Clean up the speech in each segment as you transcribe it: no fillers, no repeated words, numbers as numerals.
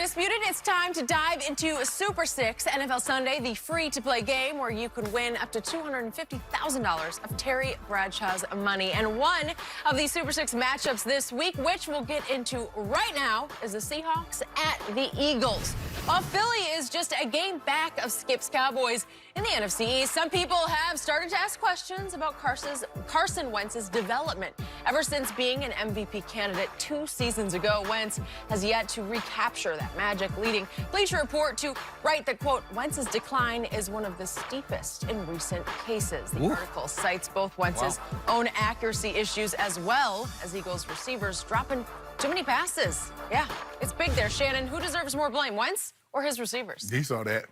Undisputed, it's time to dive into Super 6 NFL Sunday, the free-to-play game where you can win up to $250,000 of Terry Bradshaw's money. And one of these Super 6 matchups this week, which we'll get into right now, is the Seahawks at the Eagles. While Philly is just a game back of Skip's Cowboys in the NFC East, some people have started to ask questions about Carson Wentz's development. Ever since being an MVP candidate 2 seasons ago, Wentz has yet to recapture that magic, leading Bleacher Report to write that, quote, Wentz's decline is one of the steepest in recent cases. The article cites both Wentz's own accuracy issues as well as Eagles receivers dropping too many passes. Yeah, it's big there, Shannon. Who deserves more blame, Wentz or his receivers? He saw that.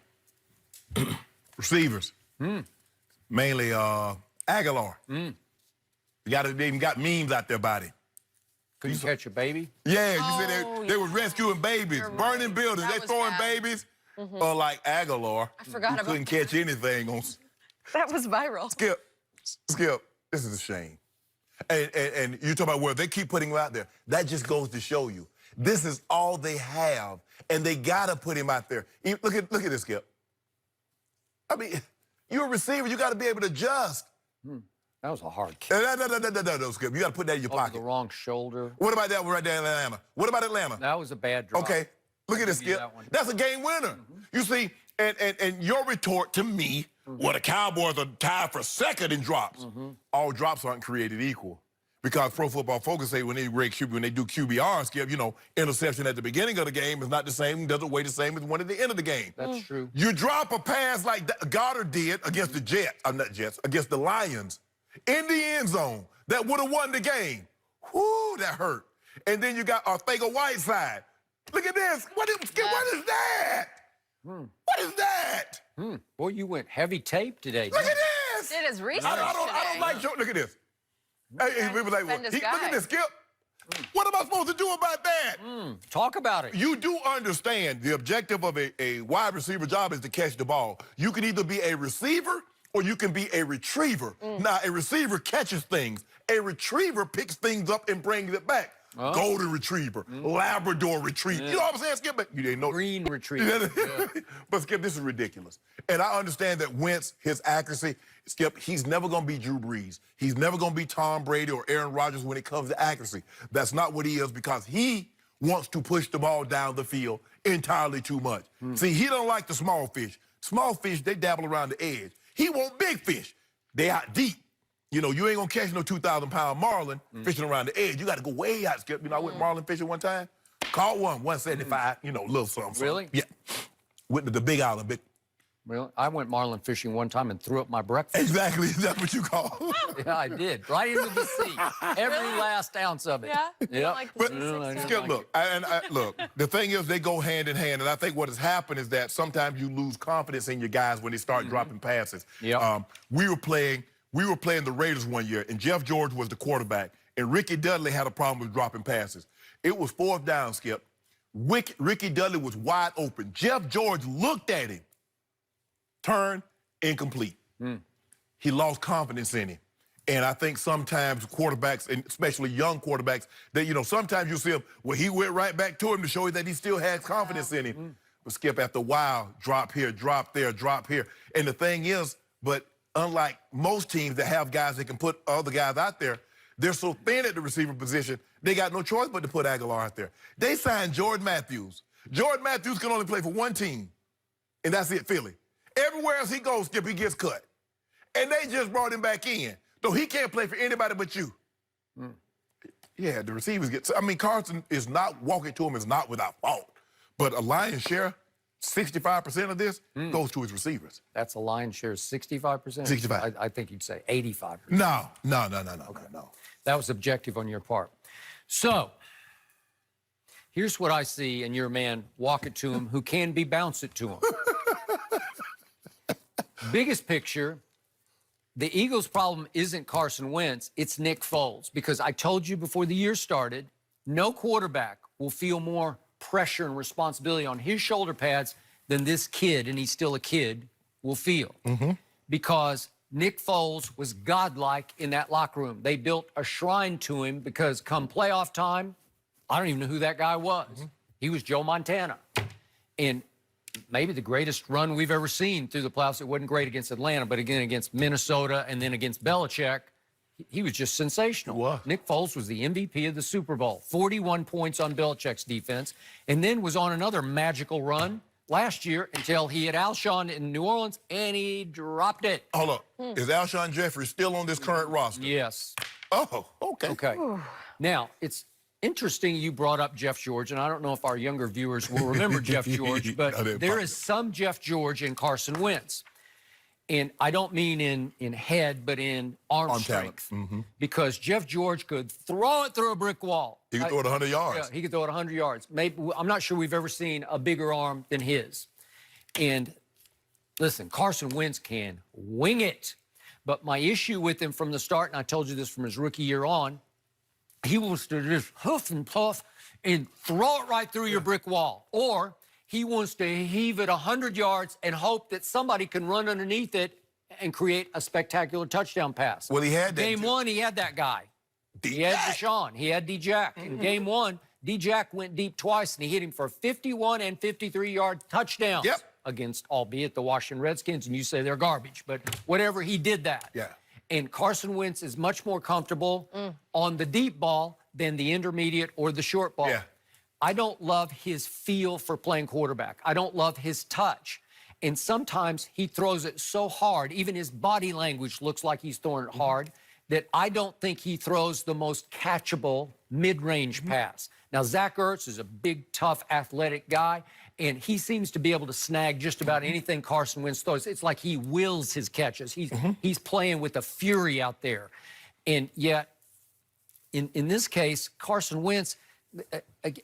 Receivers. Mainly Aguilar. They even got memes out there about it. Could you catch a baby? Yeah, you said they were rescuing babies, burning buildings. They throwing babies. Like Aguilar. I forgot about couldn't catch anything on. That was viral. Skip, this is a shame. And you talk about where they keep putting him out there. That just goes to show you. This is all they have, and they gotta put him out there. Look at this, Skip. I mean, you're a receiver. You got to be able to adjust. That was a hard kick. No, Skip. You got to put that in your pocket. The wrong shoulder. What about that one right there in Atlanta? What about Atlanta? That was a bad drop. Okay, look at this, Skip. That's a game winner. You see, and your retort to me, well, the Cowboys are tied for second in drops. All drops aren't created equal. Because Pro Football Focus say when they do QBR, Skip, you know, interception at the beginning of the game is not the same, doesn't weigh the same as one at the end of the game. That's true. You drop a pass like Goddard did against the against the Lions in the end zone that would have won the game. Whoo, that hurt. And then you got Whiteside. Look at this. Skip, what is that? What is that? Boy, you went heavy tape today. Look at this. It is recent. I don't like Joe. Look at this. Hey, people like, look at this, Skip. What am I supposed to do about that? Talk about it. You do understand the objective of a wide receiver job is to catch the ball. You can either be a receiver or you can be a retriever. Now, a receiver catches things. A retriever picks things up and brings it back. Golden retriever, Labrador retriever. You know what I'm saying, Skip? You didn't know. Green retriever. But, Skip, this is ridiculous. And I understand that Wentz, his accuracy, Skip, he's never going to be Drew Brees. He's never going to be Tom Brady or Aaron Rodgers when it comes to accuracy. That's not what he is because he wants to push the ball down the field entirely too much. See, he don't like the small fish. Small fish, they dabble around the edge. He want big fish. They out deep. You know, you ain't going to catch no 2,000-pound marlin fishing around the edge. You got to go way out, Skip. You know, I went marlin fishing one time. Caught one, 175, you know, a little something. Really? Yeah. Went to the Big Island. Really? I went marlin fishing one time and threw up my breakfast. Exactly. That's what you call. Yeah, I did. Right into the sea. Every last ounce of it. Yeah? Like but, Skip, look, look, the thing is they go hand in hand, and I think what has happened is that sometimes you lose confidence in your guys when they start dropping passes. We were playing the Raiders one year, and Jeff George was the quarterback, and Ricky Dudley had a problem with dropping passes. It was 4th down, Skip. Ricky Dudley was wide open. Jeff George looked at him, turned, incomplete. He lost confidence in him. And I think sometimes quarterbacks, and especially young quarterbacks, that, you know, sometimes you see him, well, he went right back to him to show you that he still has confidence in him. But Skip, after a while, drop here, drop there, drop here. And the thing is, but unlike most teams that have guys that can put other guys out there, they're so thin at the receiver position, they got no choice but to put Aguilar out there. They signed Jordan Matthews. Jordan Matthews can only play for one team, and that's it, Philly. Everywhere else he goes, Skip, he gets cut. And they just brought him back in. So he can't play for anybody but you. Yeah, the receivers get... I mean, Carson is not walking to him is not without fault. But a lion's share, 65% of this, goes to his receivers. That's a lion's share, 65%? 65. I think you'd say 85%. No. That was objective on your part. So, here's what I see in your man, walk it to him, who can be bounce it to him. Biggest picture, the Eagles' problem isn't Carson Wentz, it's Nick Foles. Because I told you before the year started, no quarterback will feel more pressure and responsibility on his shoulder pads than this kid, and he's still a kid, will feel. Because Nick Foles was godlike in that locker room. They built a shrine to him because come playoff time, I don't even know who that guy was. He was Joe Montana. And maybe the greatest run we've ever seen through the playoffs. It wasn't great against Atlanta, but again against Minnesota and then against Belichick, he was just sensational. Wow. Nick Foles was the MVP of the Super Bowl. 41 points on Belichick's defense, and then was on another magical run last year until he had Alshon in New Orleans, and he dropped it. Hold up. Is Alshon Jeffrey still on this current roster? Yes. Oh, okay. Okay. Now, it's interesting you brought up Jeff George, and I don't know if our younger viewers will remember Jeff George, but there is some Jeff George in Carson Wentz. And I don't mean in head, but in arm strength. Because Jeff George could throw it through a brick wall. He could throw it 100 yards. Yeah, he could throw it 100 yards. Maybe, I'm not sure we've ever seen a bigger arm than his. And listen, Carson Wentz can wing it. But my issue with him from the start, and I told you this from his rookie year on, he wants to just huff and puff and throw it right through your brick wall. Or he wants to heave it 100 yards and hope that somebody can run underneath it and create a spectacular touchdown pass. Well, he had that. Game one, he had that guy. He had Deshaun. He had D-Jack. In game one, D-Jack went deep twice, and he hit him for a 51 and 53-yard touchdowns against, albeit, the Washington Redskins, and you say they're garbage. But whatever, he did that. Yeah. And Carson Wentz is much more comfortable on the deep ball than the intermediate or the short ball. Yeah. I don't love his feel for playing quarterback. I don't love his touch. And sometimes he throws it so hard, even his body language looks like he's throwing it hard, that I don't think he throws the most catchable mid-range pass. Now, Zach Ertz is a big, tough, athletic guy, and he seems to be able to snag just about anything Carson Wentz throws. It's like he wills his catches. He's playing with a fury out there. And yet, in this case, Carson Wentz,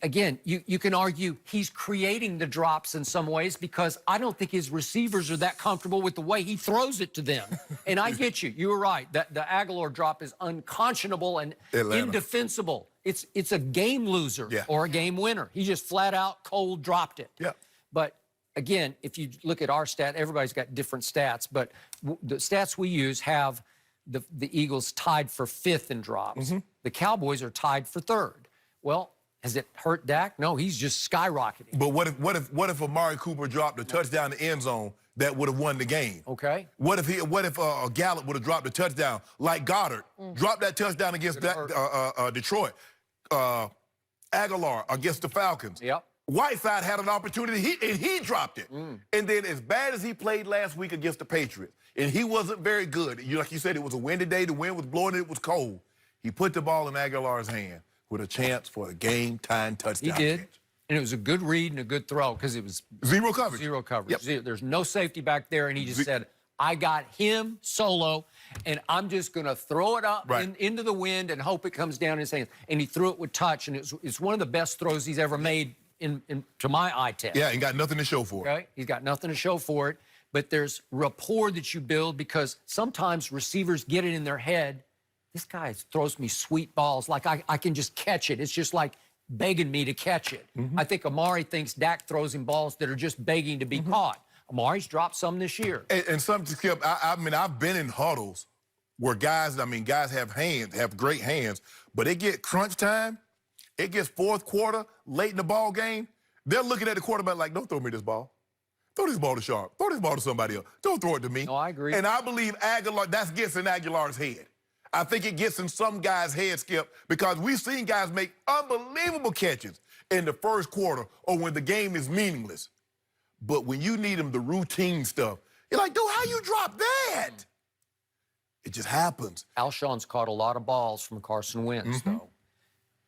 again, you can argue he's creating the drops in some ways because I don't think his receivers are that comfortable with the way he throws it to them. And I get you. You were right. The Aguilar drop is unconscionable and indefensible. It's a game loser or a game winner. He just flat out cold dropped it. Yeah. But again, if you look at our stat, everybody's got different stats, but the stats we use have the Eagles tied for 5th in drops. The Cowboys are tied for 3rd. Well, has it hurt Dak? No, he's just skyrocketing. But what if Amari Cooper dropped a touchdown in the end zone that would have won the game? Okay. What if Gallup would have dropped a touchdown like Goddard dropped that touchdown against Detroit? Aguilar against the Falcons. Yep. Whiteside had an opportunity and he dropped it. And then as bad as he played last week against the Patriots, and he wasn't very good. Like you said, it was a windy day. The wind was blowing. It was cold. He put the ball in Aguilar's hand with a chance for a game-time touchdown. He did. And it was a good read and a good throw because it was zero coverage. Zero coverage. There's no safety back there, and he just said, I got him solo, and I'm just going to throw it up into the wind and hope it comes down in his hands. And he threw it with touch, and it's one of the best throws he's ever made to my eye test. Yeah, and got nothing to show for it. Okay? He's got nothing to show for it, but there's rapport that you build because sometimes receivers get it in their head, this guy throws me sweet balls like I can just catch it. It's just like begging me to catch it. I think Amari thinks Dak throws him balls that are just begging to be caught. Amari's dropped some this year. And some, Skip, I mean, I've been in huddles where guys have great hands, but it get crunch time, it gets 4th quarter, late in the ball game, they're looking at the quarterback like, don't throw me this ball. Throw this ball to Sharp. Throw this ball to somebody else. Don't throw it to me. No, I agree. And I believe Aguilar, that gets in Aguilar's head. I think it gets in some guys' head, Skip, because we've seen guys make unbelievable catches in the 1st quarter or when the game is meaningless. But when you need them, the routine stuff, you're like, dude, how you drop that? It just happens. Alshon's caught a lot of balls from Carson Wentz, though.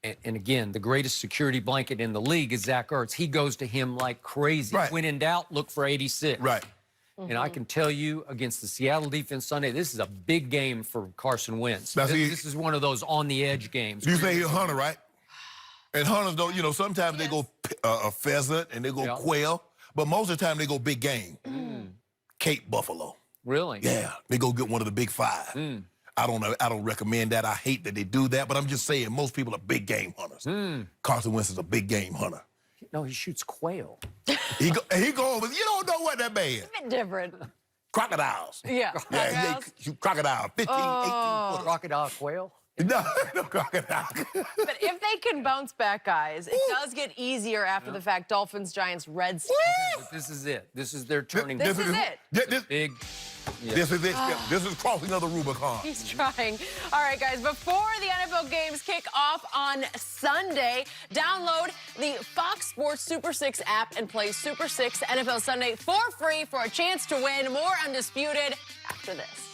And again, the greatest security blanket in the league is Zach Ertz. He goes to him like crazy. When in doubt, look for 86. Right. And I can tell you, against the Seattle defense Sunday, this is a big game for Carson Wentz. This is one of those on-the-edge games. You say he's Hunter, right? And hunters don't, sometimes they go a pheasant and they go quail, but most of the time they go big game. Cape buffalo. Really? Yeah, they go get one of the big 5. I don't recommend that. I hate that they do that, but I'm just saying most people are big game hunters. Carson Wentz is a big game hunter. No, he shoots quail. He go over. You don't know what that man. It's a bit different. Crocodiles. Yeah. Yeah, crocodile. 15, 18 foot. Crocodile quail? No, no crocodile. But if they can bounce back, guys, it does get easier after the fact. Dolphins, Giants, Redskins. But this is it. This is their turning This point. is it. Big. Yeah. This is it. This is crossing of the Rubicon. He's trying. All right, guys, before the NFL games kick off on Sunday, download the Fox Sports Super 6 app and play Super 6 NFL Sunday for free for a chance to win more Undisputed after this.